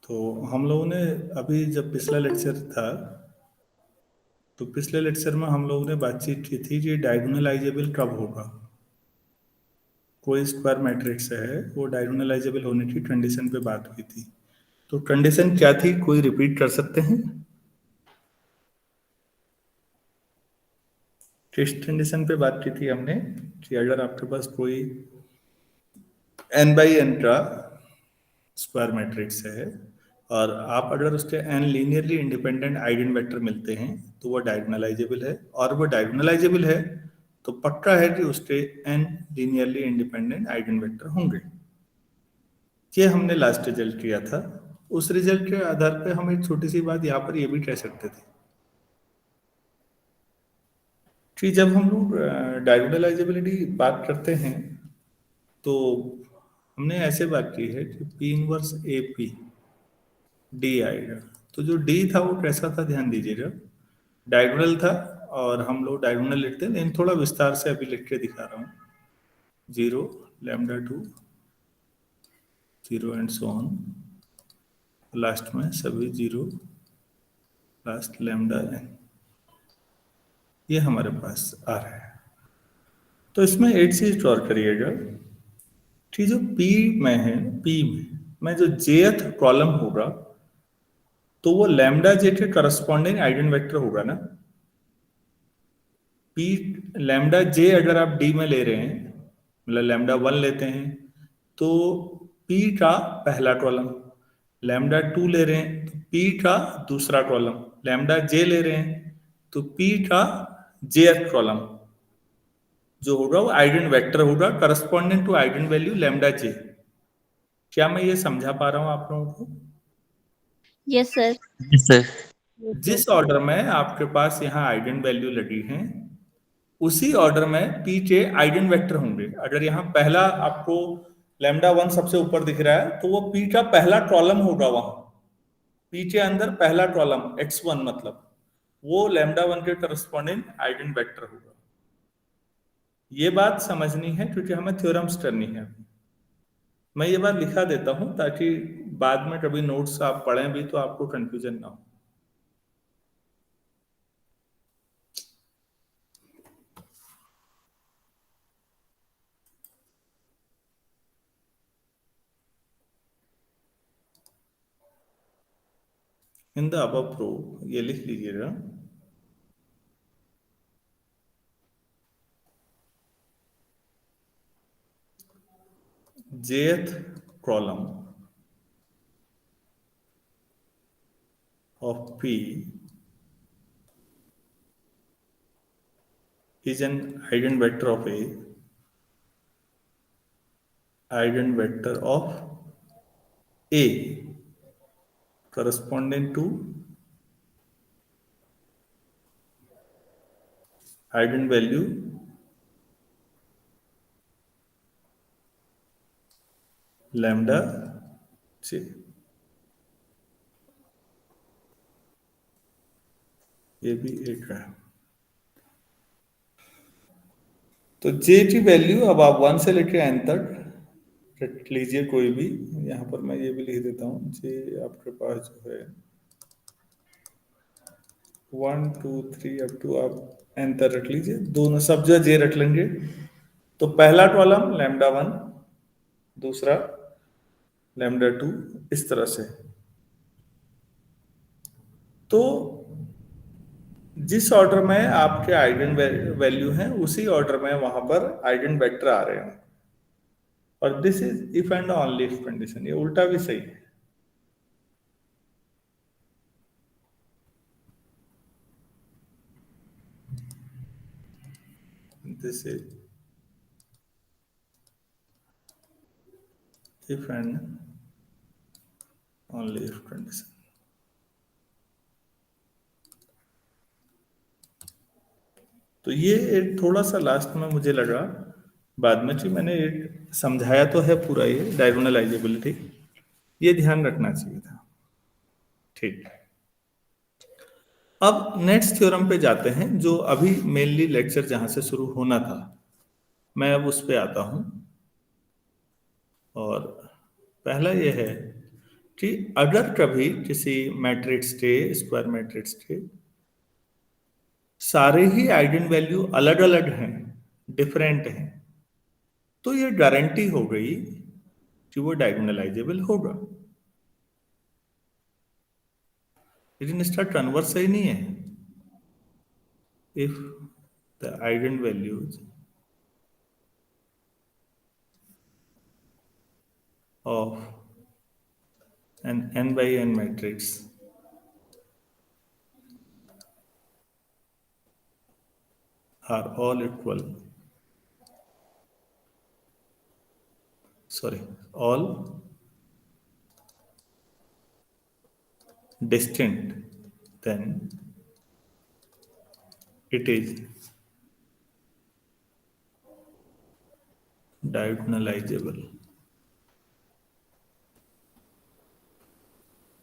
तो हम लोगों ने अभी जब पिछला लेक्चर था तो पिछले लेक्चर में हम लोगों ने बातचीत की थी कि डायगोनलाइजेबल कब होगा। कोई स्क्वायर मैट्रिक्स है वो डायगोनलाइजेबल होने की कंडीशन पे बात की थी। तो कंडीशन क्या थी, कोई रिपीट कर सकते हैं? किस कंडीशन पे बात की थी हमने कि अगर आपके पास कोई n बाई एन का स्क्वायर मैट्रिक्स है और आप अगर उसके n linearly independent eigen vector मिलते हैं तो वो डायगोनलाइजेबल है, और वो डायगोनलाइजेबल है तो पक्का है कि उसके n linearly independent eigen vector होंगे। ये हमने लास्ट रिजल्ट किया था। उस रिजल्ट के आधार पर हम एक छोटी सी बात यहाँ पर ये भी कह सकते थे कि जब हम लोग डायगोनलाइजेबिलिटी बात करते हैं तो हमने ऐसे बात की है कि P inverse A P D आएगा। तो जो डी था वो कैसा था, ध्यान दीजिएगा, डायगोनल था। और हम लोग डायगोनल लिखते हैं, लेकिन थोड़ा विस्तार से अभी लिख के दिखा रहा हूँ। 0 λ2 0 एंड सो ऑन, लास्ट में सभी 0 लास्ट λn, ये हमारे पास आ रहा है। तो इसमें एक चीज और करिएगा कि जो पी में है, पी में जो जेथ कॉलम होगा तो वो लैम्डा जे के करस्पॉन्डिंग आइगन वेक्टर होगा ना। पी लैम्डा जे अगर आप डी में ले रहे हैं, मतलब लैम्डा 1 लेते हैं तो पी का पहला कॉलम, लैम्डा 2 ले रहे हैं तो पी का दूसरा कॉलम, लैम्डा जे ले रहे हैं तो पी का जेथ कॉलम जो होगा वो आइगन वेक्टर होगा corresponding to eigen value lambda J. क्या मैं ये समझा पा रहा हूं आप लोगों को? Yes sir. Yes sir. जिस ऑर्डर में आपके पास यहाँ आइगन वैल्यू लगी है उसी ऑर्डर में पी के आइगन वेक्टर होंगे। अगर यहाँ पहला आपको लैम्डा 1 सबसे ऊपर दिख रहा है तो वो पी का पहला कॉलम होगा, वहां पी के अंदर पहला कॉलम x1 मतलब वो लैम्डा 1 के करस्पॉन्डिंग आइगन वेक्टर होगा। ये बात समझनी है क्योंकि हमें थ्योरम्स करनी है। मैं ये बात लिखा देता हूं ताकि बाद में कभी नोट्स आप पढ़ें भी तो आपको कंफ्यूजन ना हो। इन द अबव प्रूफ ये लिख लीजिएगा, jth column of P is an eigenvector of A, eigenvector of A corresponding to eigenvalue lambda j। ये भी एक है। तो जे की वैल्यू अब आप 1 से लेकर n तक रख लीजिए कोई भी। यहाँ पर मैं ये भी लिख देता हूँ, जे आपके पास जो है 1 2 3 अप टू आप n तक रख लीजिए, दोनों सब जो जे रख लेंगे। तो पहला कॉलम लैम्डा 1, दूसरा लैम्डा 2, इस तरह से। तो जिस ऑर्डर में आपके आइगन वैल्यू हैं उसी ऑर्डर में वहां पर आइगन वेक्टर आ रहे हैं। और this is if and only if condition. ये उल्टा भी सही है। This is if and only if condition. तो ये एक थोड़ा सा लास्ट में मुझे लगा बाद में कि मैंने एक समझाया तो है पूरा ये डायगोनलाइजेबिलिटी, ये ध्यान रखना चाहिए था। ठीक, अब नेक्स्ट थ्योरम पे जाते हैं जो अभी मेनली लेक्चर जहां से शुरू होना था, मैं अब उस पे आता हूं। और पहला ये है कि अगर कभी किसी मैट्रिक्स के स्क्वायर मैट्रिक्स के सारे ही आइगन वैल्यू अलग अलग हैं, डिफरेंट हैं, तो ये गारंटी हो गई कि वो डायगोनलाइजेबल होगा। लेकिन इसका कन्वर्स सही नहीं है। If the eigen values of an n by n matrix are all equal, sorry, all distinct, then it is diagonalizable.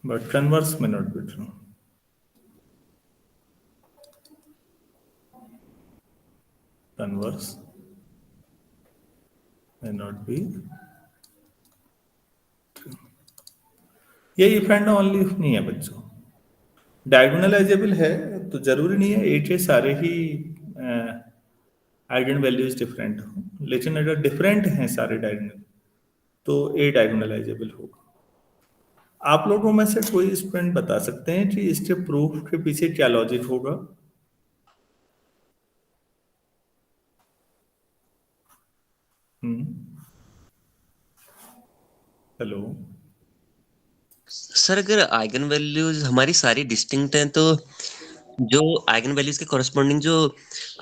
But converse may not be true. Converse may not be true. ये if and only if नहीं है बच्चों। Diagonalisable है तो जरूरी नहीं है एक के सारे ही आइगन वैल्यूज डिफरेंट हो, लेकिन अगर डिफरेंट हैं सारे डायगोनल तो ए डायगोनलाइजेबल होगा। आप लोगों में से कोई स्टूडेंट बता सकते हैं कि इसके प्रूफ के पीछे क्या लॉजिक होगा? हेलो सर, अगर आइगन वैल्यूज हमारी सारी डिस्टिंक्ट हैं तो जो आइगन वैल्यूज के कॉरस्पॉन्डिंग जो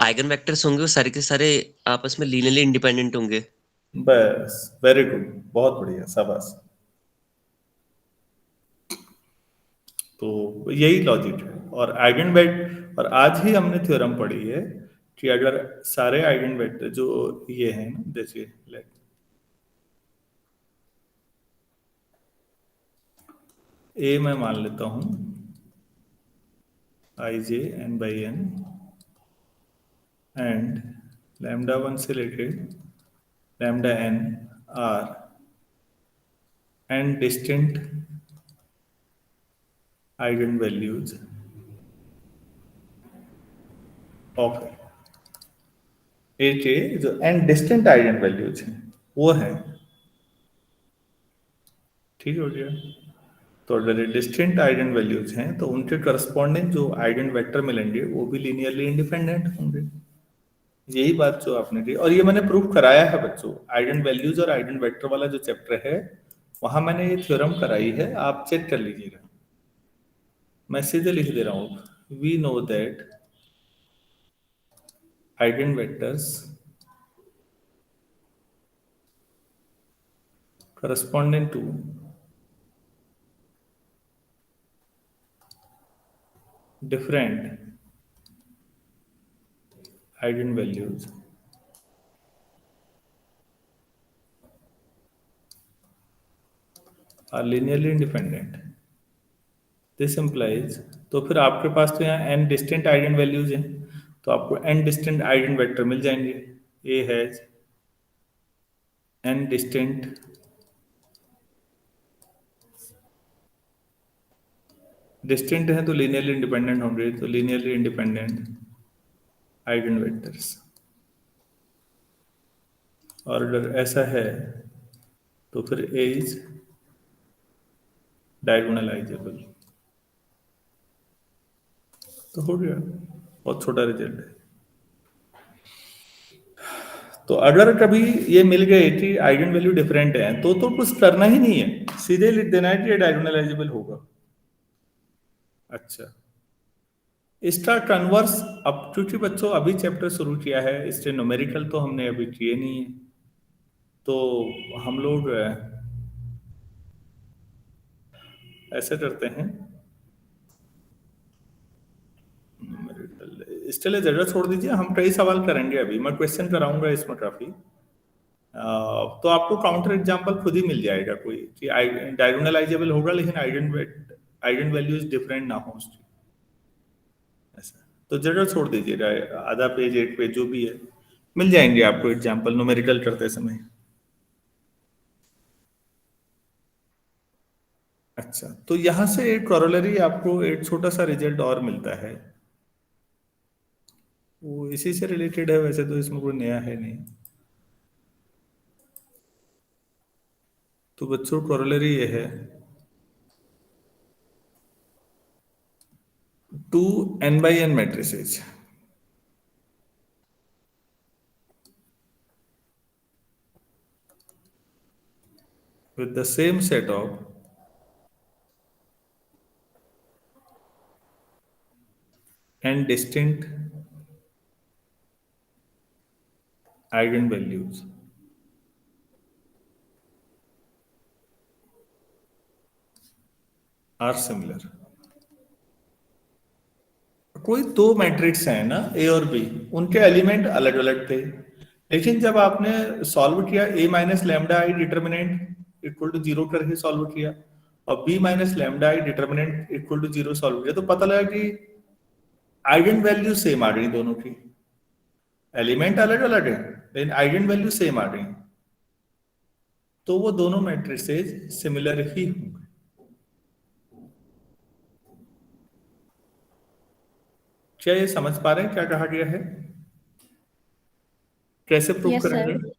आइगन वेक्टर्स होंगे वो सारे के सारे आपस में लीनियरली इंडिपेंडेंट होंगे। बस, वेरी गुड, बहुत बढ़िया, शाबाश। तो यही लॉजिक है। और आइगन वेक्टर, और आज ही हमने थ्योरम पढ़ी है कि अगर सारे आइगन वेक्टर जो ये हैं ना, देखिए लेट ए मैं मान लेता हूं I J N by N and lambda 1 से लेके lambda N are and distinct eigen values of A के जो एंड डिस्टिंक्ट आइगन वैल्यूज हैं वो है, ठीक हो गया। तो अगर डिस्टिंक्ट आइगन वैल्यूज हैं तो उनके करस्पॉन्डिंग जो आइगन वेक्टर मिलेंगे वो भी लीनियरली इंडिपेंडेंट होंगे। यही बात जो आपने की, और ये मैंने प्रूफ कराया है बच्चों। आइगन वैल्यूज और आइगन वेक्टर वाला जो चैप्टर है वहां मैंने ये थ्योरम कराई है, आप चेक कर लीजिएगा। मैं सीधे लिख दे रहा हूं, we know that eigen vectors corresponding to different eigenvalues are linearly independent. This implies, तो फिर आपके पास तो यहाँ n डिस्टिंक्ट आइगन वैल्यूज हैं, तो आपको n डिस्टिंक्ट आइगन वेक्टर मिल जाएंगे। A has n distinct distinct है तो लीनियरली इंडिपेंडेंट होंगे, तो लीनियरली इंडिपेंडेंट आइगन वेक्टर्स। और अगर ऐसा है तो फिर A इज डायगोनलाइजेबल। तो हो गया, बहुत छोटा रिजल्ट है। तो अगर कभी ये मिल गए कि आइगन वैल्यू डिफरेंट है तो कुछ करना ही नहीं है, सीधे लिख देना है कि ये डायगोनलाइजेबल होगा। अच्छा, इसका कन्वर्स, अब क्योंकि बच्चों अभी चैप्टर शुरू किया है इससे न्यूमेरिकल तो हमने अभी किए नहीं है, तो हम लोग ऐसे करते हैं, इसके लिए जगह छोड़ दीजिए, हम कई सवाल करेंगे। अभी मैं क्वेश्चन कराऊंगा इसमें काफी, तो आपको काउंटर एग्जांपल खुद ही मिल जाएगा कोई कि डायगोनलाइजेबल होगा लेकिन आइगन वैल्यूज डिफरेंट ना हो उसकी, ऐसा। तो जगह छोड़ दीजिएगा, आधा पेज एक पेज जो भी है मिल जाएंगे आपको एग्जांपल न्यूमेरिकल करते समय। अच्छा, तो यहां से एक कॉरोलरी आपको एक छोटा सा रिजल्ट और मिलता है, वो इसी से रिलेटेड है, वैसे तो इसमें कोई नया है नहीं। तो बच्चों कॉरोलरी ये है, 2 n/n matrices with the same set of n distinct eigenvalues are similar। कोई दो मैट्रिक्स हैं ना, ए और बी, उनके एलिमेंट अलग अलग थे, लेकिन जब आपने सॉल्व किया A minus lambda I determinant equal to zero करके सॉल्व किया, और B minus lambda I determinant equal to zero solve किया, तो पता लगा कि आइगन वैल्यू सेम आ गई दोनों की। एलिमेंट अलग अलग है लेकिन आइगन वैल्यू सेम आ गई, तो वो दोनों मैट्रिसेज सिमिलर ही होंगे। क्या ये समझ पा रहे हैं क्या कहा गया है, कैसे प्रूव Yes, करेंगे? sir.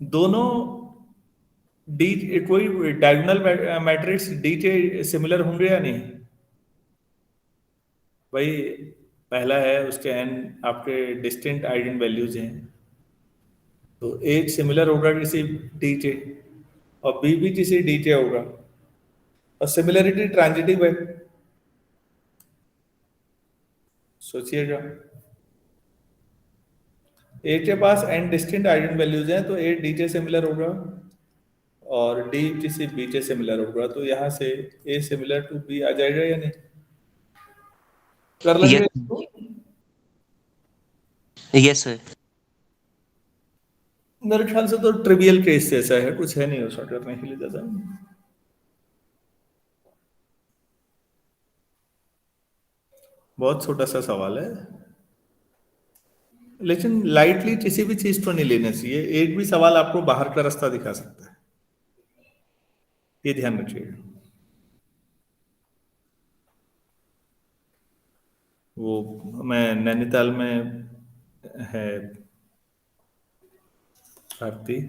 दोनों डी, कोई डायगोनल मैट्रिक्स डी के सिमिलर होंगे या नहीं? भाई पहला है, उसके एन आपके डिस्टिंक्ट आइगन वैल्यूज हैं, तो एक सिमिलर होगा किसी डी के, और बी भी किसी डी के होगा, और सिमिलरिटी ट्रांजिटिव है, सोचिएगा। ए के पास एन डिस्टिंक्ट आइगन वैल्यूज हैं, तो ए डी के सिमिलर होगा और डी किसी बी के सिमिलर होगा, तो यहाँ से ए सिमिलर टू बी आ जाएगा या नहीं? कर लेंगे यस, इसको। Yes sir. मेरे ख्याल से तो ट्रिवियल केस जैसा है, कुछ है नहीं उसका करने के लिए ज्यादा। बहुत छोटा सा सवाल है, लेकिन लाइटली किसी भी चीज को नहीं लेना चाहिए, एक भी सवाल आपको बाहर का रास्ता दिखा सकता है, ये ध्यान रखिएगा। वो मैं नैनीताल में है भारती,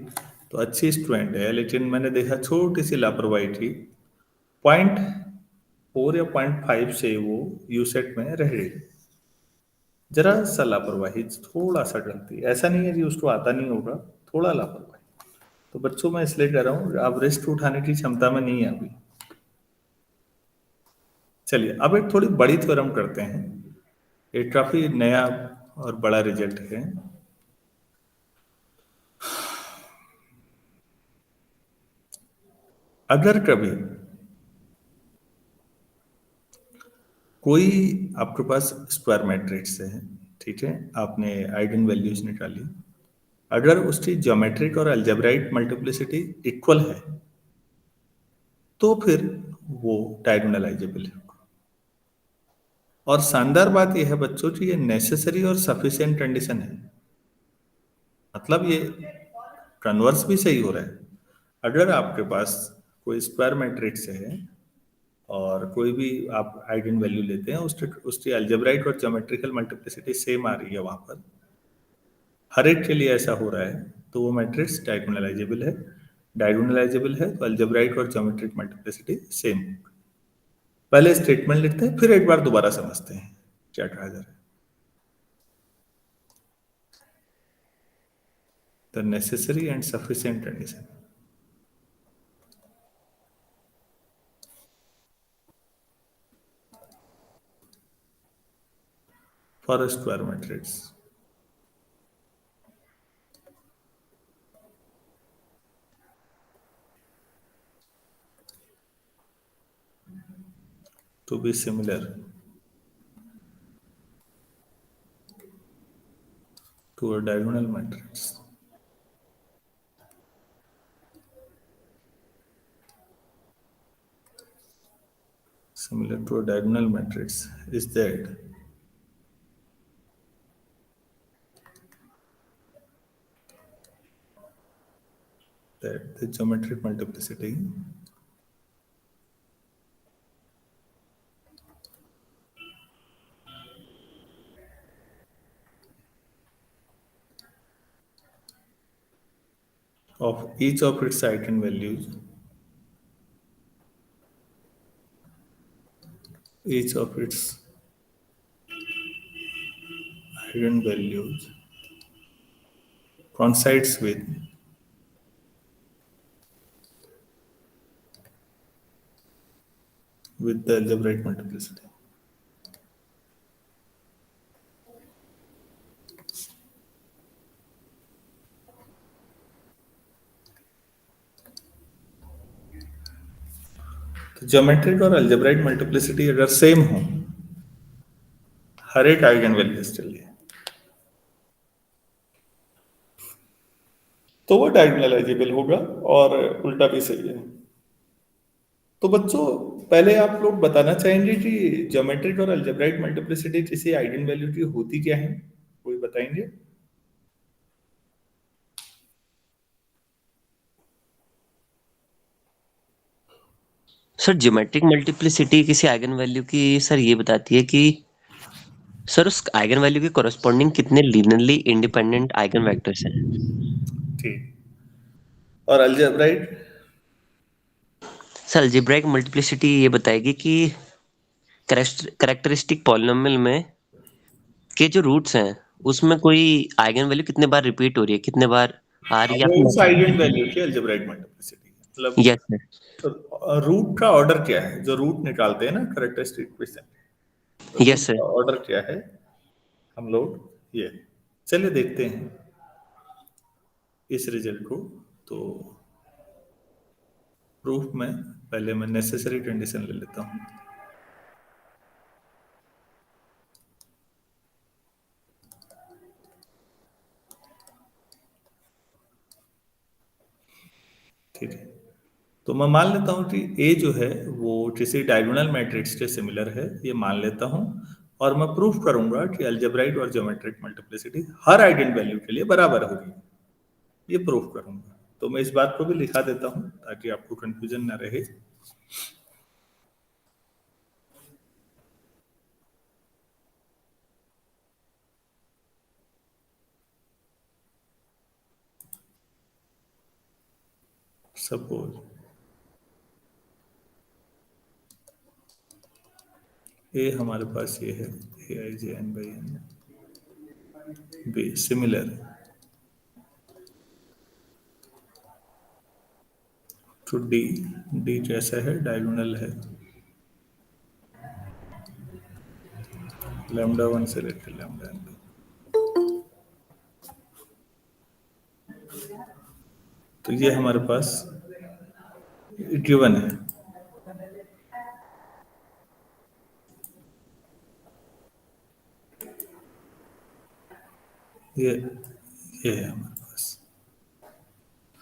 तो अच्छी स्टूडेंट है, लेकिन मैंने देखा छोटी सी लापरवाही थी, 0.4 या 0.5 से वो यूसेट में रह गई। जरा सा लापरवाही, थोड़ा सा गलती, ऐसा नहीं है कि उसको आता नहीं होगा, थोड़ा लापरवाही। तो बच्चों मैं इसलिए कह रहा हूँ, आप रिस्क उठाने की क्षमता में नहीं है अभी। चलिए अब एक थोड़ी बड़ी थ्योरम करते हैं, एक काफी नया और बड़ा रिजल्ट है। अगर कभी कोई आपके पास स्क्वायर मैट्रिक्स है, ठीक है, आपने आइगन वैल्यूज निकाली, अगर उसकी ज्योमेट्रिक और अलजेब्राइक मल्टीप्लिसिटी इक्वल है, तो फिर वो डायगोनलाइजेबल है। और शानदार बात यह है बच्चों की ये नेसेसरी और सफिशिएंट कंडीशन है, मतलब ये कन्वर्स भी सही हो रहा है। अगर आपके पास कोई स्क्वायर मैट्रिक्स है और कोई भी आप आइगन वैल्यू लेते हैं, उसकी उसकी अलजेब्राइक और ज्योमेट्रिकल मल्टीप्लिसिटी सेम आ रही है वहां पर, हर एक के लिए ऐसा हो रहा है, तो वो मैट्रिक्स डायगोनलाइजेबल है। डायगोनलाइजेबल है तो अलजेब्राइक और ज्योमेट्रिक मल्टीप्लिसिटी सेम। पहले स्टेटमेंट लिखते हैं, फिर एक बार दोबारा समझते हैं क्या कहा जा रहा है। The necessary and sufficient condition for a square matrix to be similar to a diagonal matrix similar to a diagonal matrix is that that the geometric multiplicity of each of its eigenvalues, each of its eigenvalues coincides with the algebraic multiplicity. तो geometric और algebraic multiplicity अगर same हो हर एक eigen values के लिए तो वो diagonalisable होगा और उल्टा भी सही है। तो बच्चों पहले आप लोग बताना चाहेंगे कि ज्योमेट्रिक और अल्जेब्राइक मल्टीप्लिसिटी किसी आइगन वैल्यू की होती क्या है, कोई बताएंगे? सर ज्योमेट्रिक मल्टीप्लिसिटी किसी आइगन वैल्यू की सर ये बताती है कि सर उस आइगन वैल्यू के कॉरस्पॉन्डिंग कितने लीनियरली इंडिपेंडेंट आइगन वेक्टर्स हैं। ठीक। और अल्जेब्राइक? सर अलजेब्राइक मल्टीप्लिसिटी ये बताएगी कि कैरेक्टरिस्टिक पॉलिनोमियल में के जो रूट्स हैं उसमें कोई आइगन वैल्यू कितने बार रिपीट हो रही है, कितने बार आ रही है या वो उस फिर आइगन वैल्यू की अल्जेब्राइक मल्टीप्लिसिटी मतलब यस सर। तो रूट का ऑर्डर क्या है, जो रूट निकालते हैं ना characteristic equation, root yes sir. का ऑर्डर क्या है हम लोग ये चलिए देखते हैं इस रिजल्ट को। तो प्रूफ में पहले मैं नेसेसरी कंडीशन ले लेता हूं। ठीक है, तो मैं मान लेता हूं कि ए जो है वो किसी डायगोनल मैट्रिक्स के सिमिलर है, ये मान लेता हूं। और मैं प्रूफ करूंगा कि अलजेब्राइक और ज्योमेट्रिक मल्टीप्लिसिटी हर आइगन वैल्यू के लिए बराबर होगी, ये प्रूफ करूंगा। तो मैं इस बात को भी लिखा देता हूं ताकि आपको कंफ्यूजन ना रहे। सपोज ए हमारे पास ये है A I J N by N, B similar to D, D कैसा है, डायगोनल है, लैम्डा वन से लेकर लैम्डा एन। तो ये हमारे पास गिवन है। ये है हमारे पास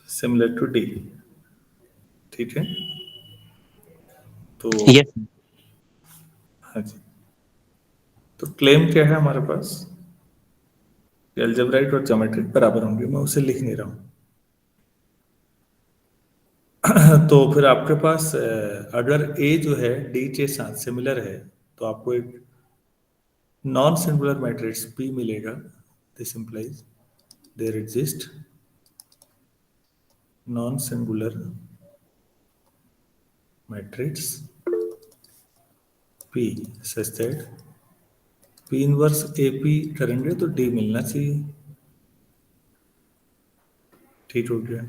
सिमिलर टू डी, ठीक है। तो यस हाँ जी, तो क्लेम क्या है हमारे पास कि अलजेब्राइक और ज्योमेट्रिक बराबर होंगे, मैं उसे लिख नहीं रहा हूं। तो फिर आपके पास अगर ए जो है डी के साथ सिमिलर है तो आपको एक नॉन सिंगुलर मैट्रिक्स पी मिलेगा। This implies there exist non singular matrix P such that P inverse A P करेंगे तो डी मिलना चाहिए। ठीक हो गया।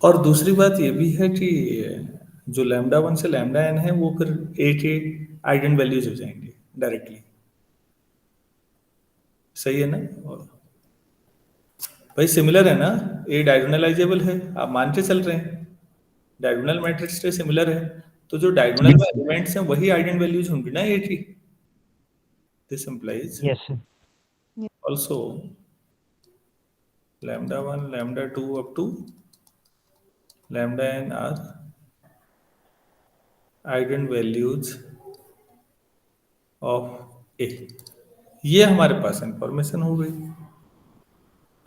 और दूसरी बात ये भी है कि जो लैम्डा वन से लैम्डा एन है वो फिर ए के आइगन वैल्यूज हो जाएंगे डायरेक्टली, सही है ना? और भाई सिमिलर है ना, ए डायगोनलाइजेबल है, आप मान के चल रहे हैं डायगोनल मैट्रिक्स से सिमिलर है, तो जो डायगोनल में एलिमेंट्स हैं वही आइगन वैल्यूज होंगी ना ए की। This implies yes sir. Also lambda one lambda two up to lambda N are eigen values of A. ये हमारे पास इंफॉर्मेशन हो गई।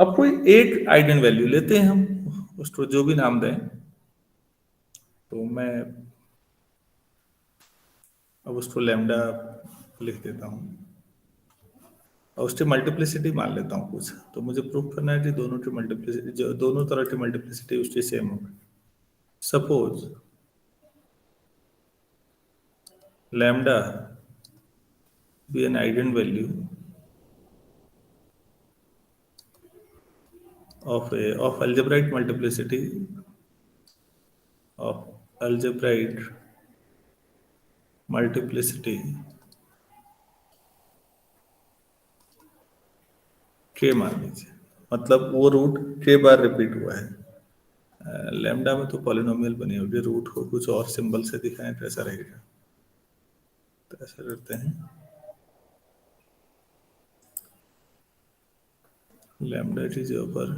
अब कोई एक आइगन वैल्यू लेते हैं हम, उसको जो भी नाम दें, तो मैं अब उसको लैम्डा लिख देता हूँ और उसकी मल्टीप्लिसिटी मान लेता हूँ कुछ। तो मुझे प्रूफ करना है कि दोनों की मल्टीप्लिसिटी, जो दोनों तरह की मल्टीप्लिसिटी उसकी सेम होगी। Suppose lambda be an eigen value of algebraic multiplicity of algebraic multiplicity k मान लीजिए, मतलब वो रूट k बार रिपीट हुआ है। लैम्डा में तो पॉलिनोमियल बनी होगी, रूट को कुछ और सिंबल से दिखाएं तो ऐसा रहेगा। तो ऐसा करते हैं, लैम्डा की जगह पर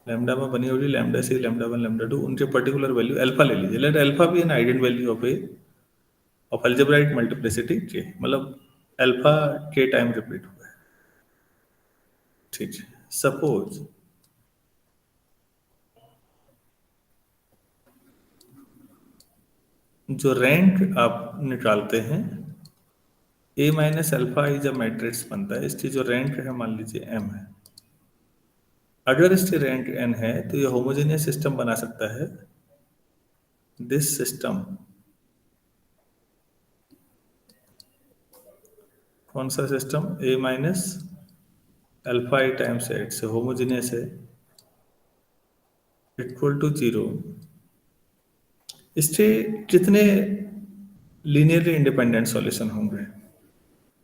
लैम्डा में बनी होगी लैम्डा से लैम्डा वन लैम्डा टू, उनके पर्टिकुलर वैल्यू अल्फा ले लीजिए। लेट अल्फा भी N eigen value of algebraic multiplicity k, मतलब अल्फा k टाइम रिपीट हुआ है। ठीक है, सपोज जो रैंक आप निकालते हैं a minus alpha is a matrix बनता है, इसकी जो रैंक है मान लीजिए m है। अगर इसकी रैंक n है तो ये होमोजेनियस सिस्टम बना सकता है। दिस सिस्टम, कौन सा system? a minus alpha i times x से होमोजेनियस है, इक्वल टू 0। इसके कितने लीनियरली इंडिपेंडेंट सॉल्यूशन होंगे?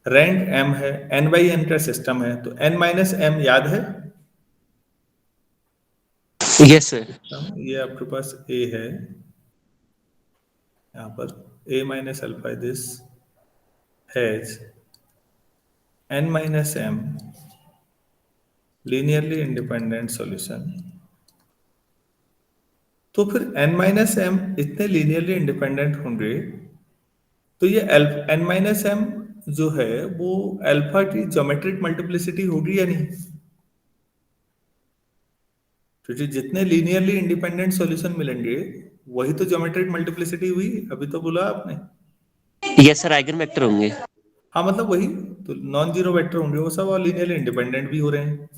रैंक m है, n बाई n का सिस्टम है, तो n माइनस m याद है? Yes sir. ये आपके पास a है, यहाँ पर a minus alpha this has n minus m linearly independent solution. तो फिर n माइनस m इतने लीनियरली इंडिपेंडेंट होंगे, तो ये n माइनस m जो है वो अल्फा की ज्योमेट्रिक मल्टीप्लिसिटी होगी या नहीं? क्योंकि जितने लीनियरली इंडिपेंडेंट सॉल्यूशन मिलेंगे वही तो ज्योमेट्रिक मल्टीप्लिसिटी हुई, अभी तो बोला आपने। यस सर, आइगन वेक्टर होंगे। हाँ, मतलब वही तो नॉन जीरो वेक्टर होंगे वो सब, और लीनियरली इंडिपेंडेंट भी हो रहे हैं,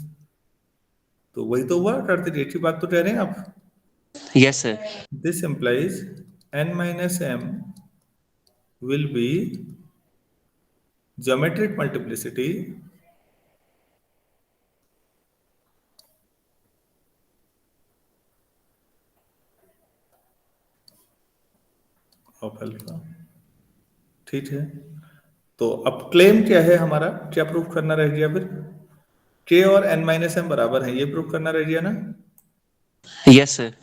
तो वही तो हुआ। करते एक ही बात तो कह रहे हैं आप। Yes sir. This implies n minus m will be geometric multiplicity of alpha। ठीक है, तो अब क्लेम क्या है हमारा, क्या प्रूफ करना रह गया फिर? k और n माइनस एम बराबर है, ये प्रूफ करना रह गया ना। Yes sir.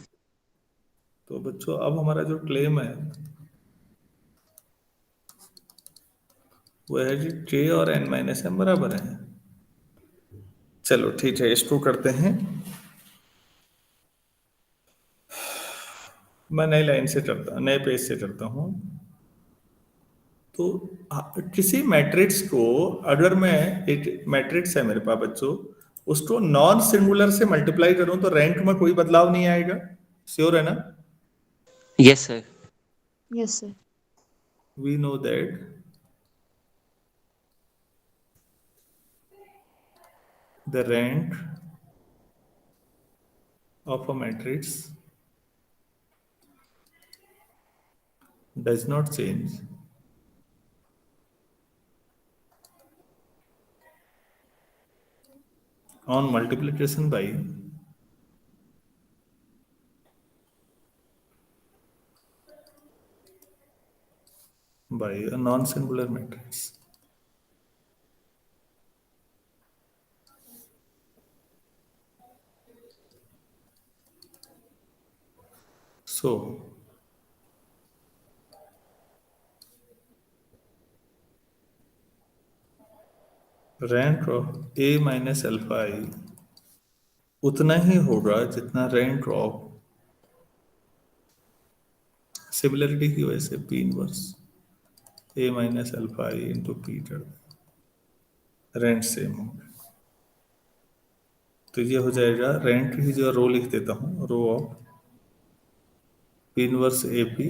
तो बच्चों अब हमारा जो क्लेम है वो है कि k और n माइनस एम बराबर है। चलो ठीक है, इसको करते हैं, मैं नई लाइन से करता, नए पेज से करता हूँ। तो किसी मैट्रिक्स को, अगर मैं, एक मैट्रिक्स है मेरे पास बच्चों, उसको नॉन सिंगुलर से मल्टीप्लाई करूं तो रैंक में कोई बदलाव नहीं आएगा, श्योर है ना? Yes sir. Yes, sir. We know that the rank of a matrix does not change on multiplication by a non-singular matrix. So rank of a minus alpha I उतना ही होगा जितना रैंक ऑफ, सिमिलरिटी की वजह से p inverse a minus alpha I into P कर, rank same होगा। तो ये हो जाएगा, रेंट की जो रो लिख देता हूँ, row of P inverse A P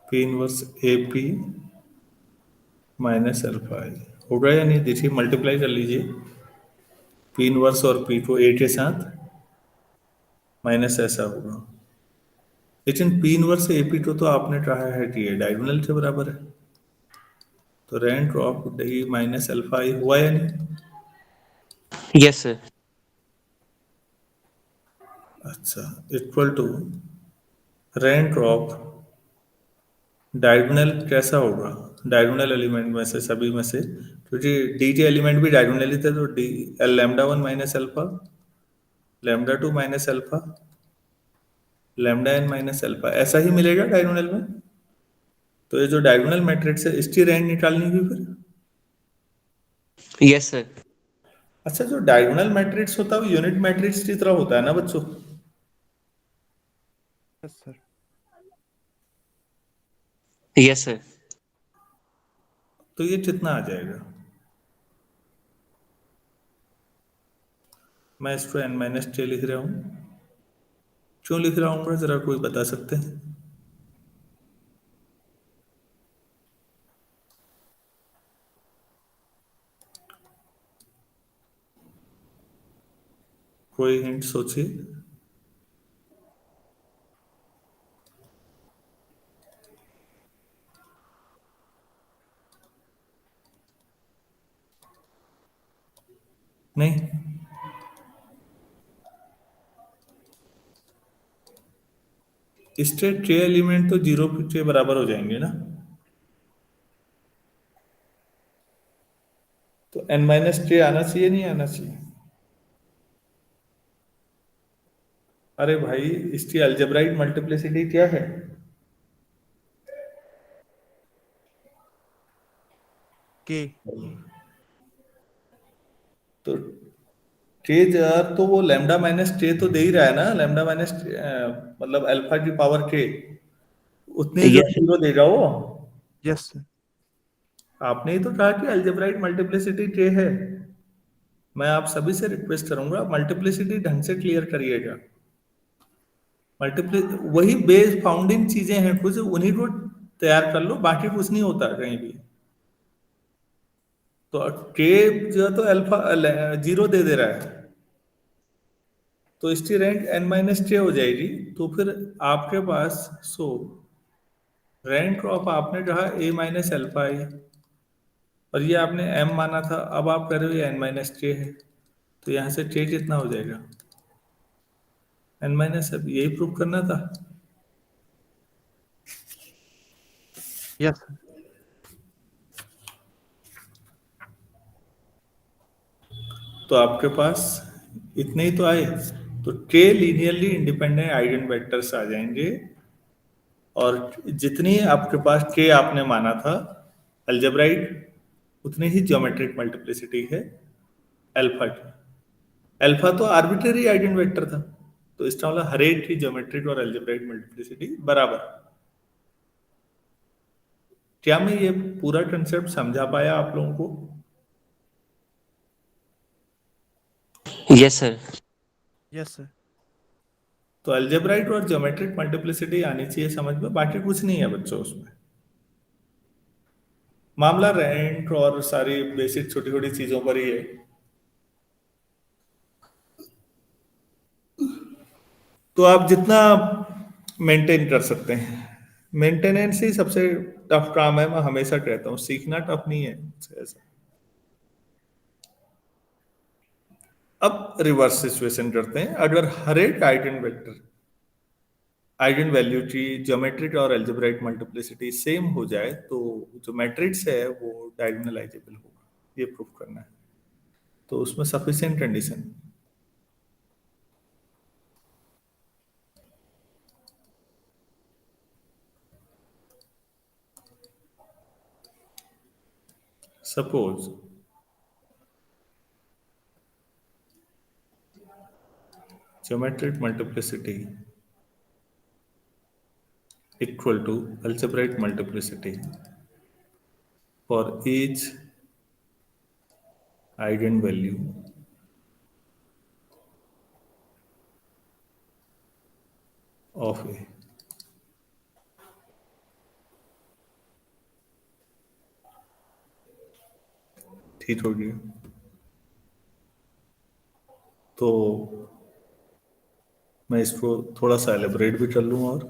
P inverse A P minus alpha I. होगा या नहीं? देखिए, मल्टीप्लाई कर लीजिए पी इनवर्स और पी को ए के साथ, माइनस ऐसा होगा। लेकिन पी इनवर्स ए पी को तो आपने कहा है कि ये डायगोनल के बराबर है, तो rank of D minus alpha I हुआ या नहीं? Yes sir. अच्छा, equal to rank of diagonal कैसा होगा? डायगोनल एलिमेंट में से, सभी में से, क्योंकि डी के एलिमेंट भी डायगोनल ही थे, तो D L lambda one minus alpha, lambda two minus alpha, lambda n minus alpha, ऐसा ही मिलेगा डायगोनल में। तो ये जो डायगोनल मैट्रिक्स है, इसकी रैंक निकालनी होगी फिर। Yes sir. अच्छा, जो डायगोनल मैट्रिक्स होता है वो यूनिट मैट्रिक्स की तरह होता है ना बच्चों? Yes sir. Yes sir. तो ये कितना आ जाएगा? मैं इसको एन माइनस टे लिख रहा हूँ। क्यों लिख रहा हूँ, जरा कोई बता सकते हैं? कोई हिंट सोचिए। नहीं? इसके के एलिमेंट तो जीरो के बराबर हो जाएंगे ना, तो एन माइनस के आना चाहिए, नहीं आना चाहिए? अरे भाई, इसकी अलजेब्राइक मल्टीप्लिसिटी क्या है? के। तो के यार, तो वो लैम्डा माइनस के तो दे ही रहा है ना, लैम्डा माइनस मतलब अल्फा की पावर के, उतनी जो यस जीरो देगा वो। Yes sir. आपने ही तो कहा कि अलजेब्राइक मल्टीप्लिसिटी के है। मैं आप सभी से रिक्वेस्ट करूंगा, मल्टीप्लिसिटी ढंग से क्लियर करिएगा। मल्टीप्ली वही बेस फाउंडिंग चीजें हैं कुछ, उन्हीं को तैयार कर लो, बाकी कुछ नहीं होता कहीं भी। तो के जो है तो अल्फा जीरो दे दे रहा है, तो इसकी रैंक एन माइनस के हो जाएगी। तो फिर आपके पास, सो रैंक ऑफ, आपने कहा ए माइनस अल्फा आई, और ये आपने एम माना था, अब आप कह रहे हो ये एन माइनस के है, तो यहाँ से के कितना हो जाएगा? एन माइनस, अब यही प्रूव करना था। Yes sir. तो आपके पास इतने ही तो आए, तो के लीनियरली इंडिपेंडेंट आइगन वेक्टर्स आ जाएंगे, और जितनी आपके पास के आपने माना था अलजेब्राइक, उतनी ही ज्योमेट्रिक मल्टीप्लिसिटी है अल्फा की। अल्फा तो आर्बिट्रेरी आइगन वेक्टर था, तो इसका मतलब हर एक की ज्योमेट्रिक और अलजेब्राइक मल्टीप्लिसिटी बराबर। क्या मैं ये पूरा कंसेप्ट समझा पाया आप लोगों को? Yes sir. Yes sir. तो अलजेब्राइक और ज्योमेट्रिक मल्टीप्लिसिटी आनी चाहिए समझ में, बाकी कुछ नहीं है बच्चों उसमें। मामला रैंक और सारी बेसिक छोटी छोटी चीजों पर ही है। तो आप जितना मेंटेन कर सकते हैं, मेंटेनेंस ही सबसे टफ काम है। मैं हमेशा कहता हूँ, सीखना टफ नहीं है ऐसा। अब रिवर्स सिचुएशन करते हैं, अगर हर एक आइगन वेक्टर, आइगन वैल्यू की ज्योमेट्रिक और एल्जेब्राइक मल्टीप्लिसिटी सेम हो जाए, तो जो मैट्रिक्स है वो डायगोनलाइजेबल होगा, ये प्रूफ करना है। तो उसमें sufficient condition, suppose geometric multiplicity equal to algebraic multiplicity for each eigenvalue of A. ठीक हो गया। तो मैं इसको थोड़ा सा एलिब्रेट भी कर लूँ, और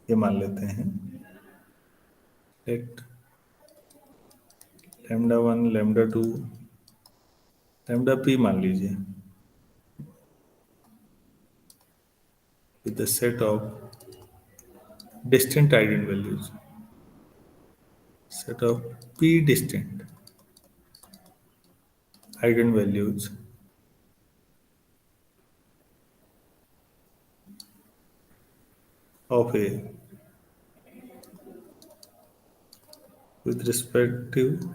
ये मान लेते हैं let lambda 1 lambda 2 lambda p मान लीजिए with the set of distinct eigenvalues, set of p distinct eigenvalues of A with respective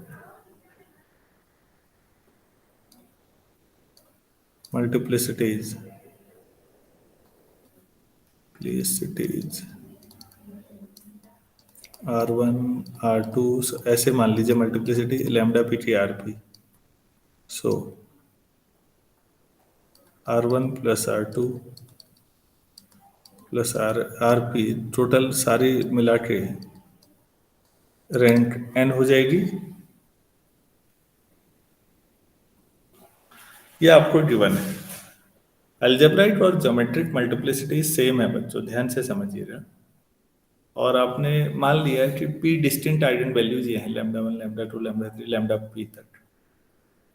multiplicities R1 R2, ऐसे मान लीजिए multiplicity lambda P T R P. So R1 plus R2 plus R P, total सारी मिला के rank n हो जाएगी। ये आपको गिवन है। अलजेब्राइक और ज्योमेट्रिक मल्टीप्लिसिटी सेम है बच्चों, ध्यान से समझिएगा। और आपने मान लिया कि p डिस्टिंक्ट आइगन वैल्यूज ये हैं, lambda 1 lambda 2 lambda 3 lambda p तक।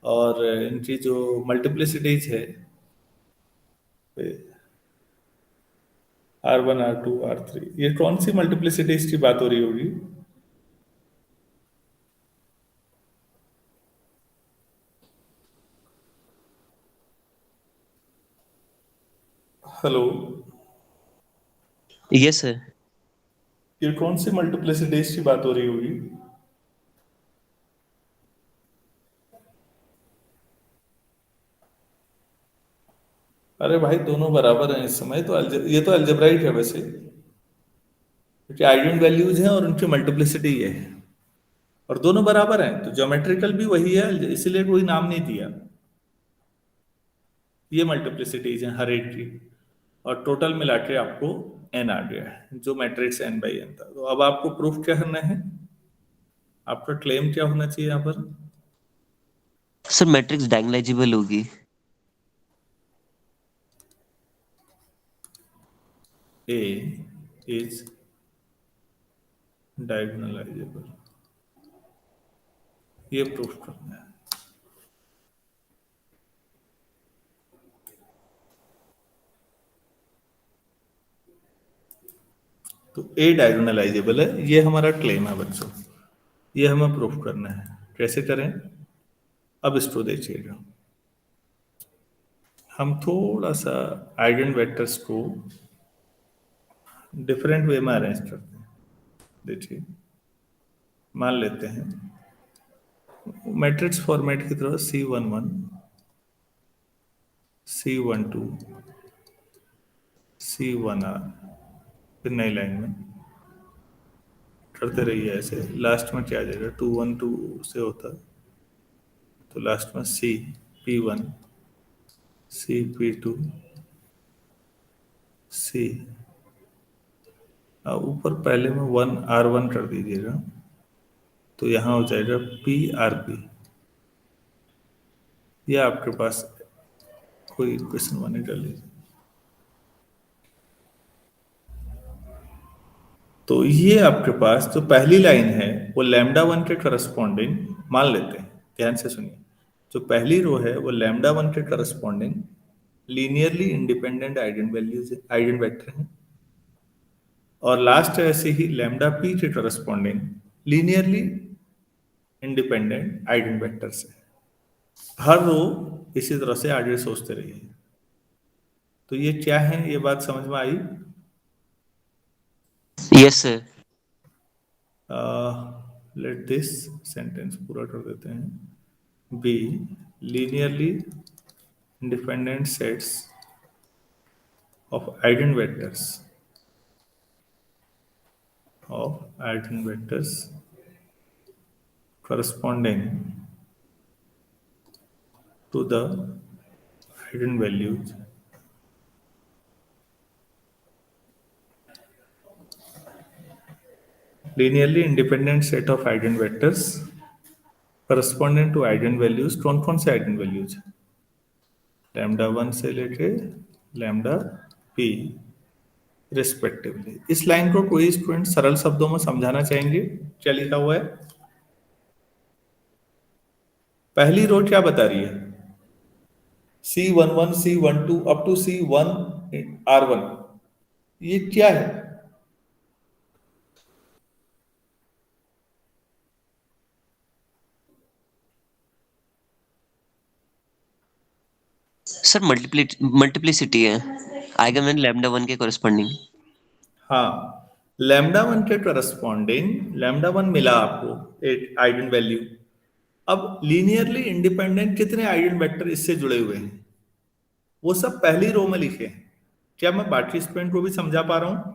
और इनकी जो मल्टीप्लिसिटीज है R1 R2 R3, ये कौन सी मल्टीप्लिसिटीज की बात हो रही होगी? Hello, yes sir. ये कौन सी मल्टीप्लिसिटीज की बात हो रही होगी? अरे भाई, दोनों बराबर हैं इस समय तो। ये तो अलजेब्राइक है वैसे, क्योंकि आइगन वैल्यूज हैं और उनकी मल्टीप्लिसिटी ये है, और दोनों बराबर हैं, तो ज्योमेट्रिकल भी वही है, इसीलिए कोई नाम नहीं दिया। ये मल्टीप्लिसिटीज हैं हर एक की, और टोटल मिला के आपको n आ गया है, जो मैट्रिक्स n बाई n था। तो अब आपको प्रूफ क्या करना है? आपका क्लेम क्या होना चाहिए यहाँ पर? सर मैट्रिक्स डायगोनलाइजेबल होगी। A is diagonalizable, ये प्रूफ करना है। तो A डायगोनलाइजेबल है, ये हमारा क्लेम है बच्चों, ये हमें प्रूफ करना है। कैसे करें? अब इसको देखिएगा, हम थोड़ा सा आइगन वेक्टर्स को डिफरेंट वे में अरेंज करते हैं। देखिए, मान लेते हैं मैट्रिक्स फॉर्मेट की तरह C11 C12 C1R, फिर नई लाइन में करते रहिए ऐसे। लास्ट में क्या आ जाएगा? 2 1 2 से होता है, तो लास्ट में C P1 C P2 C, ऊपर पहले में 1 R1 कर दीजिएगा, तो यहाँ हो जाएगा P RP। ये आपके पास कोई क्वेश्चन बने कर लीजिए। तो ये आपके पास जो पहली लाइन है वो लैम्डा 1 के करस्पॉन्डिंग मान लेते हैं, ध्यान से सुनिए। जो पहली रो है वो लैम्डा 1 के corresponding linearly independent eigen values eigen vector हैं, और लास्ट ऐसे ही लैम्डा p के corresponding linearly independent eigen vectors है। हर रो इसी तरह से आगे सोचते रहिए। तो ये क्या है, ये बात समझ में आई? Yes sir. Let this sentence पूरा कर देते हैं। B linearly independent sets of eigen vectors of eigenvectors corresponding to the eigenvalues linearly independent set of eigenvectors corresponding to eigenvalues. कौन से eigenvalues? लैम्डा 1 से लेके लैम्डा p रिस्पेक्टिवली। इस line को कोई स्टूडेंट सरल शब्दों में समझाना चाहेंगे? क्या लिखा हुआ है? पहली रो क्या बता रही है? C11, C12 up to C1 R1, ये क्या है? सर मल्टीप्लिसिटी है आइगन वैल्यू लैम्डा 1 के कॉरस्पॉन्डिंग। हाँ, लैम्डा 1 के करस्पॉन्डिंग लैम्डा 1 मिला आपको एक आइगन वैल्यू। अब लीनियरली इंडिपेंडेंट कितने आइगन वेक्टर इससे जुड़े हुए हैं वो सब पहली रो में लिखे हैं। क्या मैं बाकी स्टूडेंट को भी समझा पा रहा हूं?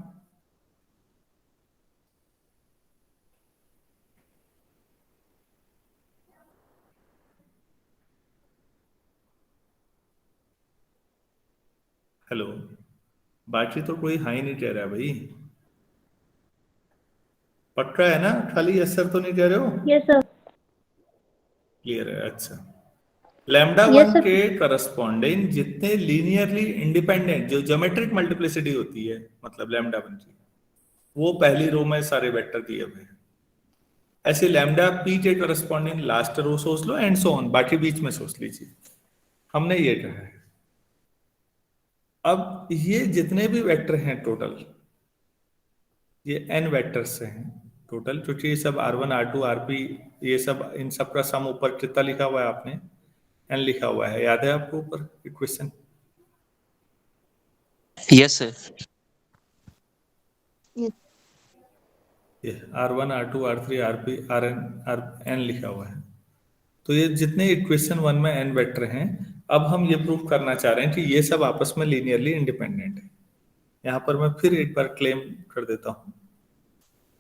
हेलो, बाकी तो कोई हाई नहीं कह रहा भाई। पक्का है ना? खाली यस सर तो नहीं कह रहे हो? Yes sir. क्लियर है? अच्छा, लैम्डा Yes, 1 sir. के करस्पॉन्डिंग जितने लीनियरली इंडिपेंडेंट जो ज्योमेट्रिक मल्टीप्लिसिटी होती है, मतलब लैम्डा 1 की, वो पहली रो में सारे वेक्टर दिए हुए हैं। ऐसे लैम्डा पी के करस्पॉन्डिंग लास्ट रो सोच लो एंड सो ऑन, बाकी बीच में सोच लीजिए। हमने ये कहा है। अब ये जितने भी वेक्टर हैं टोटल, ये n वेक्टर्स हैं टोटल, क्योंकि ये सब R1 R2 RP, ये सब इन सब का सम ऊपर कितना लिखा हुआ है आपने? n लिखा हुआ है, याद है आपको ऊपर इक्वेशन? Yes sir. ये R1 R2 R3 RP Rn Rn लिखा हुआ है। तो ये जितने इक्वेशन 1 में n वेक्टर हैं, अब हम ये प्रूव करना चाह रहे हैं कि ये सब आपस में लीनियरली इंडिपेंडेंट है। यहाँ पर मैं फिर एक बार क्लेम कर देता हूँ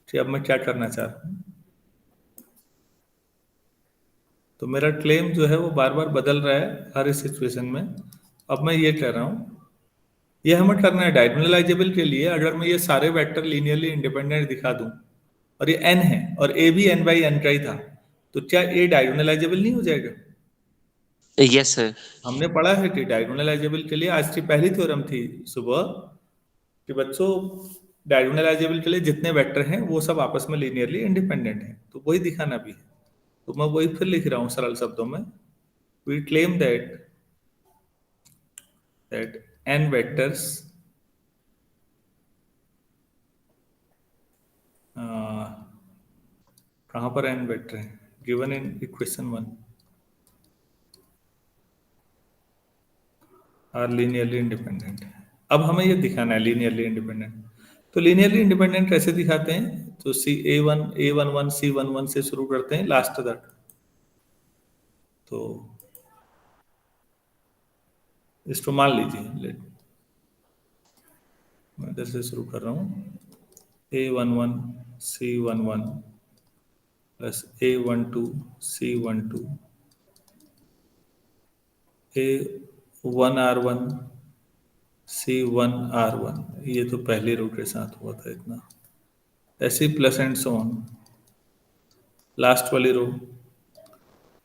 कि अब मैं क्या करना चाह रहा हूँ। तो मेरा क्लेम जो है वो बार बार बदल रहा है हर सिचुएशन में। अब मैं ये कह रहा हूँ, ये हमें करना है डायगोनलाइजेबल के लिए। अगर मैं ये सारे वेक्टर लीनियरली इंडिपेंडेंट दिखा दूं और ये n है और a भी n बाई n का ही था, तो क्या a डायगोनलाइजेबल नहीं हो जाएगा? Yes sir. हमने पढ़ा है कि डायगोनलाइजेबल के लिए आज की पहली थ्योरम थी सुबह कि बच्चों डायगोनलाइजेबल के लिए जितने वेक्टर हैं वो सब आपस में लीनियरली इंडिपेंडेंट हैं, तो वही दिखाना भी है। तो मैं वही फिर लिख रहा हूँ सरल शब्दों में। We claim that n vectors कहाँ पर n वेक्टर है given in equation 1 are linearly independent. अब हमें ये दिखाना है लीनियरली इंडिपेंडेंट। तो लीनियरली इंडिपेंडेंट कैसे दिखाते हैं? तो A11 C11 से शुरू करते हैं लास्ट तक। तो इसको मान लीजिए, मैं इधर से शुरू कर रहा हूँ। A11 C11 plus A12 C12 A1R1 C1R1, ये तो पहले रो के साथ हुआ था इतना। ऐसे plus and so on. Last वाली row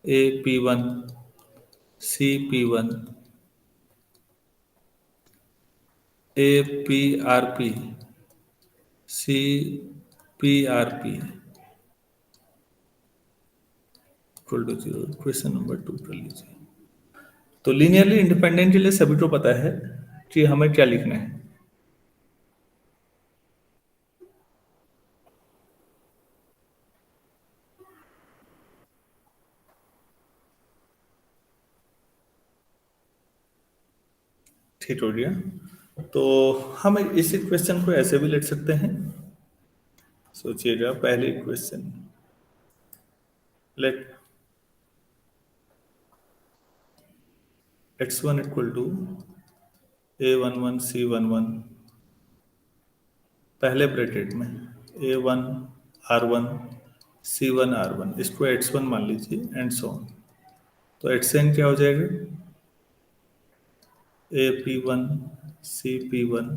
AP1 CP1 APRP CPRP equal to 0। Question number 2 कर लीजिए। तो लीनियरली इंडिपेंडेंट के लिए सभी को पता है कि हमें क्या लिखना है। ठीक हो गया? तो हम इस इक्वेशन को ऐसे भी लिख सकते हैं। सोचिएगा, पहली equation let x1 equal to A11 C11 पहले ब्रैकेट में A1 R1 C1 R1, इसको X1 मान लीजिए एंड सो ऑन। तो Xn क्या हो जाएगा? AP1 CP1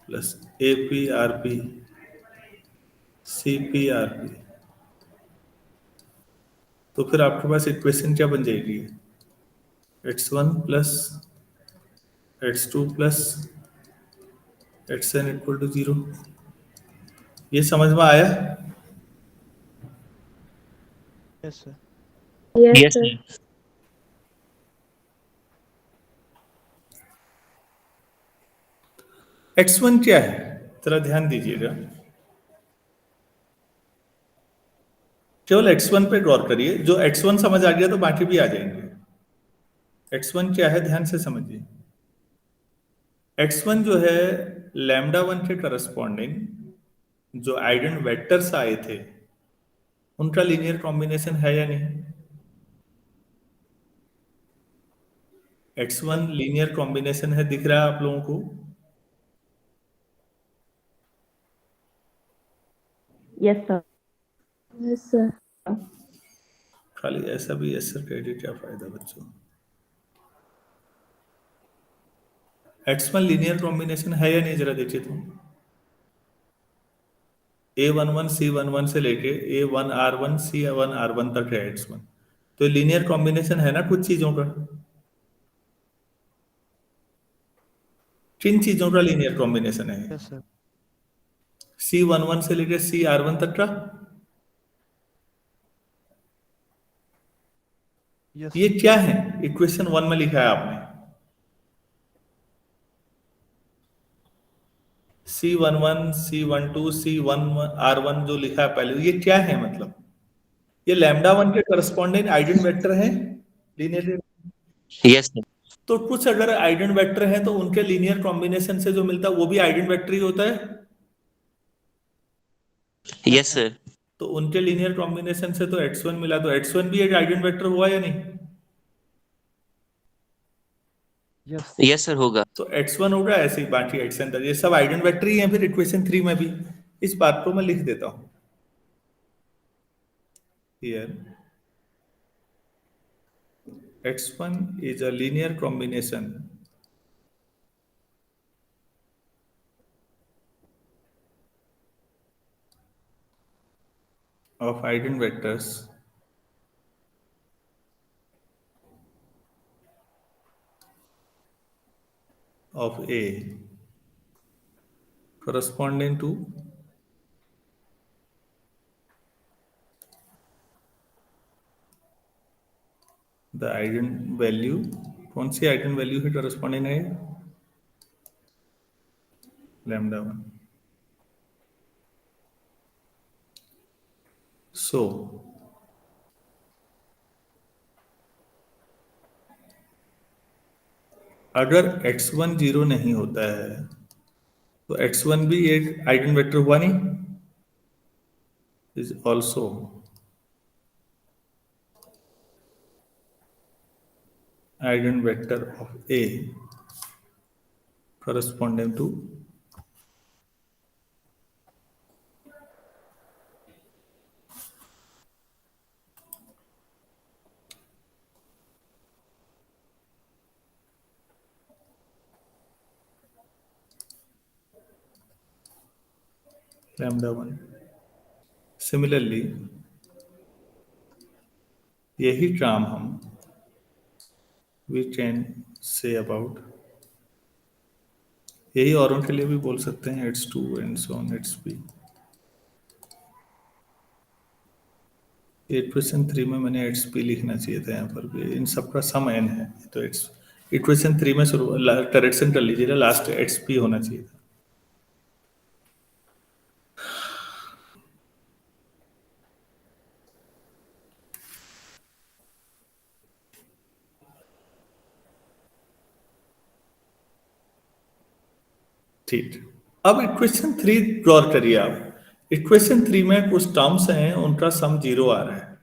plus APRP CPRP। तो फिर आपके पास इक्वेशन क्या बन जाएगी? X1 plus X2 plus Xn equal to 0। ये समझ में आया? Yes, sir. Yes, yes sir. Sir. X1 क्या है? जरा ध्यान दीजिएगा, केवल X1 पे गौर करिए। जो X1 समझ आ गया तो बाकी भी आ जाएंगे। X1 क्या है, ध्यान से समझिए। X1 जो है लैम्डा 1 के करस्पॉन्डिंग जो आइगन वेक्टर्स आए थे उनका लीनियर कॉम्बिनेशन है या नहीं? X1 लीनियर कॉम्बिनेशन है, दिख रहा है आप लोगों को? Yes, sir. Yes, sir. खाली ऐसा भी यस सर कह क्या फायदा बच्चों? X1 लीनियर कॉम्बिनेशन है या नहीं, जरा देखिए तो। A11 C11 से लेके A1 R1 C1 R1 तक है X1। तो लीनियर कॉम्बिनेशन है ना कुछ चीजों का? किन चीजों का लीनियर कॉम्बिनेशन है? Yes, sir. C11 से लेके CR1 तक का। Yes, ये sir. क्या है? इक्वेशन 1 में लिखा है आपने C11 C12 C1 R1 जो लिखा है पहले, ये क्या है? मतलब ये लैम्डा 1 के करस्पॉन्डिंग आइगन वेक्टर हैं लीनियर। Yes sir. तो कुछ अगर आइगन वेक्टर हैं तो उनके लीनियर कॉम्बिनेशन से जो मिलता है वो भी आइगन वेक्टर ही होता है। Yes sir. तो उनके लीनियर कॉम्बिनेशन से तो X1 मिला, तो X1 भी एक आइगन वेक्टर हुआ या नहीं? Yes. यस सर होगा। तो X1 होगा, ऐसे ही बाकी Xn तक ये सब आइगन वेक्टर ही हैं। फिर इक्वेशन 3 में भी इस बात को मैं लिख देता हूं here. X1 is a linear combination of eigenvectors of A corresponding to the eigenvalue। कौन सी eigenvalue है corresponding है? lambda 1। So अगर X1 0 नहीं होता है तो X1 भी एक आइगन वेक्टर हुआ नहीं? Is also eigen vector of A corresponding to lambda 1। Similarly यही टर्म हम we can say about यही औरों के लिए भी बोल सकते हैं H2 and so on HP। Equation 3 में मैंने HP लिखना चाहिए था, यहाँ पर भी इन सबका सम n है तो इक्वेशन 3 में शुरू करेक्शन कर लीजिएगा, लास्ट HP होना चाहिए था। ठीक, अब इक्वेशन 3 गौर करिए आप। इक्वेशन 3 में कुछ टर्म्स हैं उनका सम 0 आ रहा है,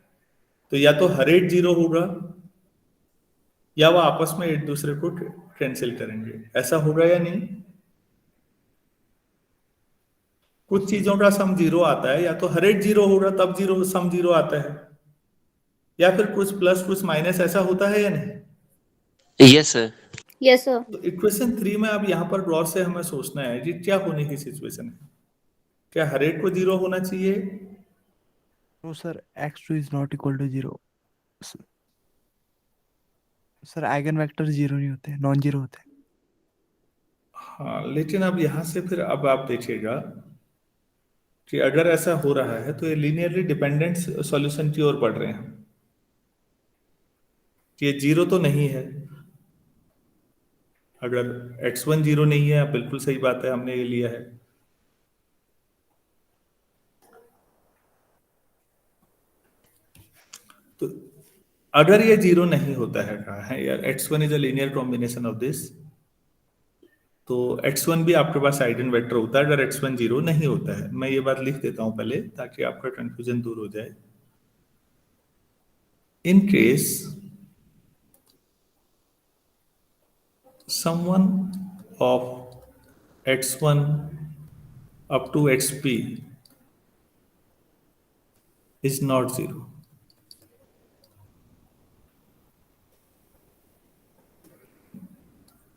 तो या तो हर एक 0 होगा या वो आपस में एक दूसरे को कैंसिल करेंगे। ऐसा होगा या नहीं? कुछ चीजों का सम जीरो आता है, या तो हर एक जीरो होगा तब जीरो सम जीरो आता है, या फिर कुछ प्लस कुछ माइनस, ऐसा होता है या नहीं? Yes sir. Yes, sir. तो इक्वेशन 3 में अब यहाँ पर गौर से हमें सोचना है कि क्या होने की सिचुएशन है। क्या हर एक को जीरो होना चाहिए? No, sir. X2 is not equal to 0. Sir eigen vector zero नहीं होते, नॉन जीरो होते हैं। हाँ, लेकिन अब यहाँ से फिर अब आप देखिएगा कि अगर ऐसा हो रहा है तो ये लीनियरली डिपेंडेंट सॉल्यूशन की ओर बढ़ रहे हैं, कि ये जीरो तो नहीं है। अगर x1 जीरो नहीं है, बिल्कुल सही बात है, हमने ये लिया है। तो अगर ये जीरो नहीं होता है, कहा है यार x1 is a linear combination of this, तो x1 भी आपके पास आइगन वेक्टर होता है अगर x1 जीरो नहीं होता है। मैं ये बात लिख देता हूं पहले, ताकि आपका कंफ्यूजन दूर हो जाए। In case someone of x1 up to xp is not zero,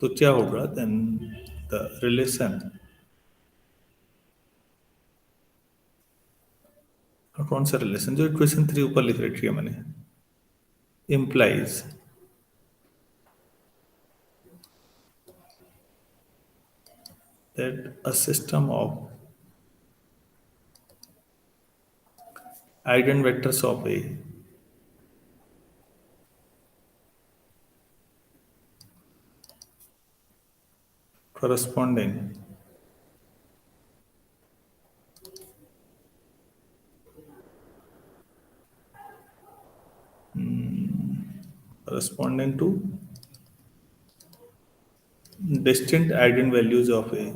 तो क्या होगा? देन द रिलेशन, कौन सा रिलेशन? जो इक्वेशन 3 ऊपर लिख रखी है मैंने, implies that a system of eigenvectors of A corresponding corresponding to distinct eigenvalues of A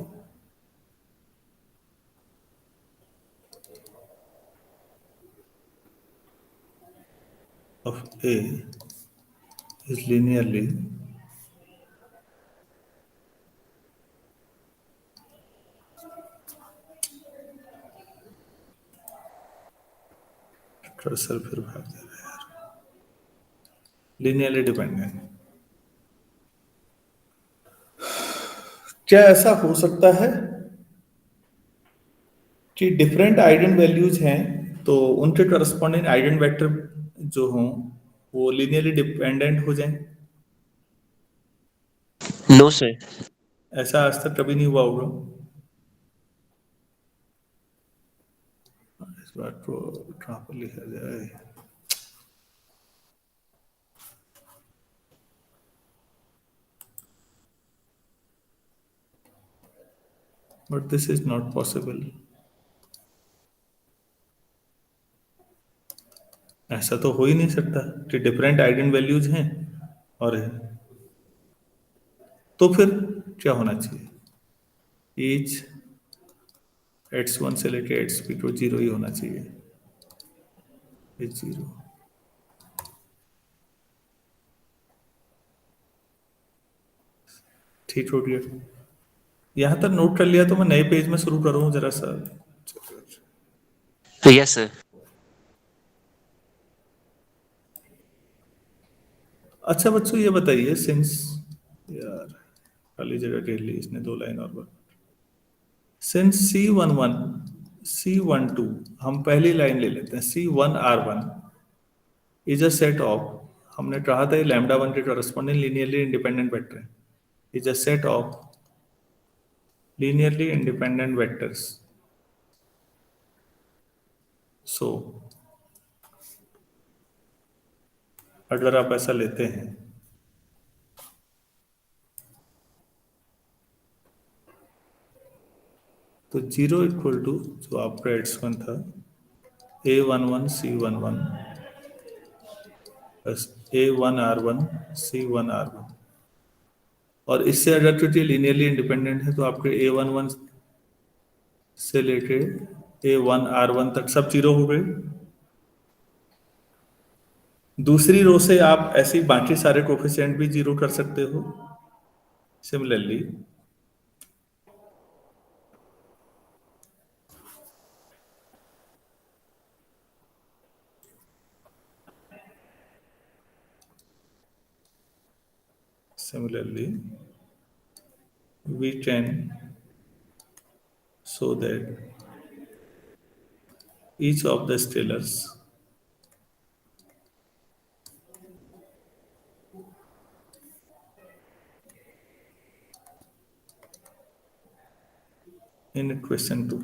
is linearly cursor फिर भाग दे रहा है यार, linearly dependent। क्या ऐसा हो सकता है कि डिफरेंट आइगन वैल्यूज हैं तो उनके करस्पॉन्डिंग आइगन वेक्टर जो हों वो लिनियरली डिपेंडेंट हो जाएं? No sir. ऐसा आज तक कभी नहीं हुआ होगा। इस बात को कहाँ पर लिखा जाए? But this is not possible. ऐसा तो हो ही नहीं सकता कि डिफरेंट आइगन वैल्यूज हैं और है। तो फिर क्या होना चाहिए? ईच x1 से लेके xp को जीरो ही होना चाहिए, ये जीरो। ठीक हो गया। यहां तक नोट कर लिया तो मैं नए पेज में शुरू करूं जरा सा। Yes sir. अच्छा बच्चों ये बताइए, सिंस यार खाली जगह घेर ली इसने, 2 लाइन और बात। सिंस C11 C12, हम पहली लाइन ले लेते हैं, C1R1 is a set of, हमने कहा था लैम्डा 1 के करस्पॉन्डिंग लीनियरली इंडिपेंडेंट वेक्टर है, is a set of linearly independent vectors. So अगर आप ऐसा लेते हैं तो जीरो इक्वल टू जो आपका x1 था A11 C11 plus A1R1 C1R1, और इससे अगर क्योंकि लीनियरली इंडिपेंडेंट है तो आपके A11 से लेके A1R1 तक सब जीरो हो गए। दूसरी रो से आप ऐसे ही बाकी सारे कोफिशिएंट भी जीरो कर सकते हो। Similarly Similarly, we can show that each of the scalars in equation 2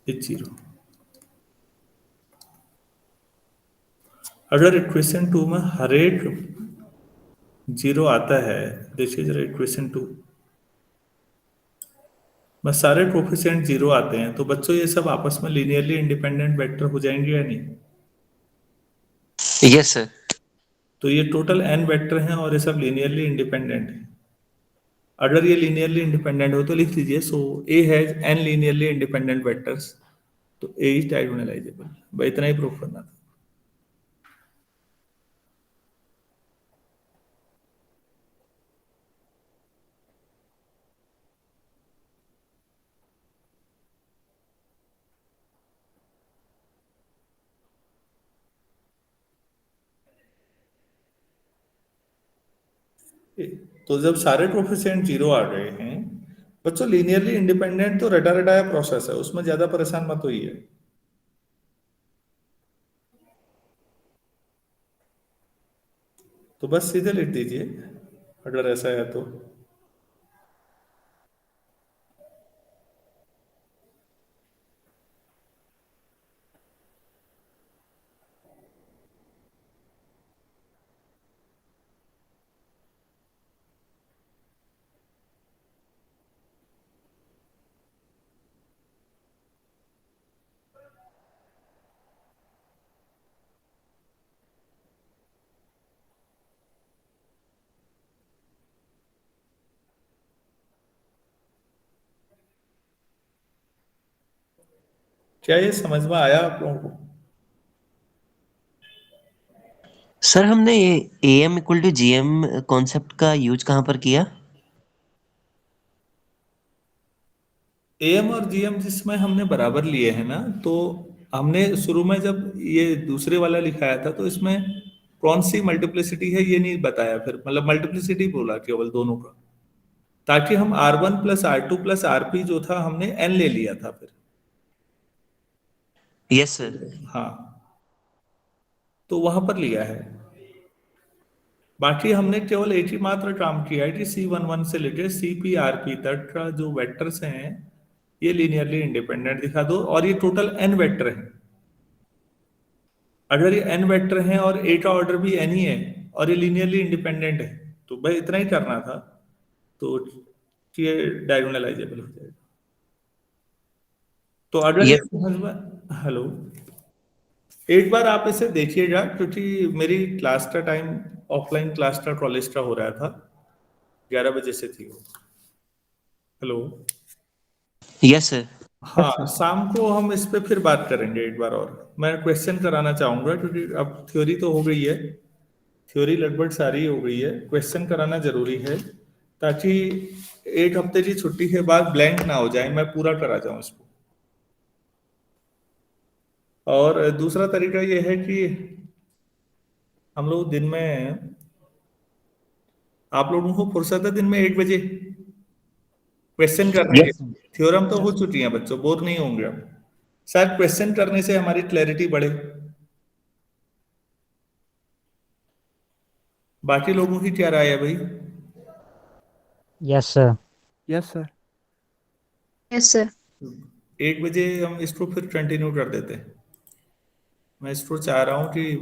is 0. अगर इक्वेशन 2 में हर एक 0 आता है, देखिए जरा इक्वेशन 2 में सारे कोफिशिएंट 0 आते हैं, तो बच्चों ये सब आपस में लीनियरली इंडिपेंडेंट वेक्टर हो जाएंगे या नहीं? Yes sir. तो ये टोटल n वेक्टर हैं और ये सब लीनियरली इंडिपेंडेंट हैं। अगर ये लीनियरली इंडिपेंडेंट हो तो लिख लीजिए, सो A has n linearly independent vectors, तो A इज डायगोनलाइजेबल। भाई इतना ही प्रूफ करना था। तो जब सारे कोफिशिएंट 0 आ गए हैं बच्चों, लीनियरली इंडिपेंडेंट तो रटा रटाया प्रोसेस है, उसमें ज्यादा परेशान मत होइए। तो बस सीधे लिख दीजिए अगर ऐसा है तो। क्या ये समझ में आया आप लोगों को? सर हमने ये AM equal to GM concept का यूज कहाँ पर किया? AM और GM जिसमें हमने बराबर लिए हैं ना, तो हमने शुरू में जब ये दूसरे वाला लिखाया था तो इसमें कौन सी मल्टीप्लिसिटी है ये नहीं बताया, फिर मतलब मल्टीप्लिसिटी बोला केवल दोनों का, ताकि हम R1 plus R2 plus RP जो था हमने n ले लिया था फिर। Yes sir. हाँ, तो वहां पर लिया है। बाकी हमने केवल एक ही मात्र काम किया है कि C11 से लेकर CPRP तक का जो वेक्टर्स हैं ये लीनियरली इंडिपेंडेंट दिखा दो, और ये टोटल n वेक्टर है। अगर ये n वेक्टर हैं और a का ऑर्डर भी n ही है और ये लीनियरली इंडिपेंडेंट है, तो भाई इतना ही करना था, तो ये डायगोनलाइजेबल हो जाएगा। तो अगर ये समझ में, हेलो, एक बार आप इसे देखिएगा, क्योंकि मेरी क्लास का टाइम ऑफलाइन क्लास का कॉलेज का हो रहा था, 11 बजे से थी वो। Hello, yes sir. हाँ, शाम को हम इस पे फिर बात करेंगे एक बार और। मैं क्वेश्चन कराना चाहूंगा, क्योंकि अब थ्योरी तो हो गई है, थ्योरी लगभग सारी हो गई है, क्वेश्चन कराना जरूरी है, ताकि एक हफ्ते की छुट्टी के बाद ब्लैंक ना हो जाए, मैं पूरा करा जाऊं इसको। और दूसरा तरीका ये है कि हम लोग दिन में, आप लोगों को फुर्सत है दिन में 1 बजे क्वेश्चन करने के? थ्योरम तो हो चुकी है बच्चों, बोर नहीं होंगे अब। शायद क्वेश्चन करने से हमारी क्लैरिटी बढ़े। बाकी लोगों की क्या राय है भाई? Yes sir. Yes sir. Yes sir. 1 बजे हम इसको फिर कंटिन्यू कर देते हैं। मैं इसको चाह रहा हूँ कि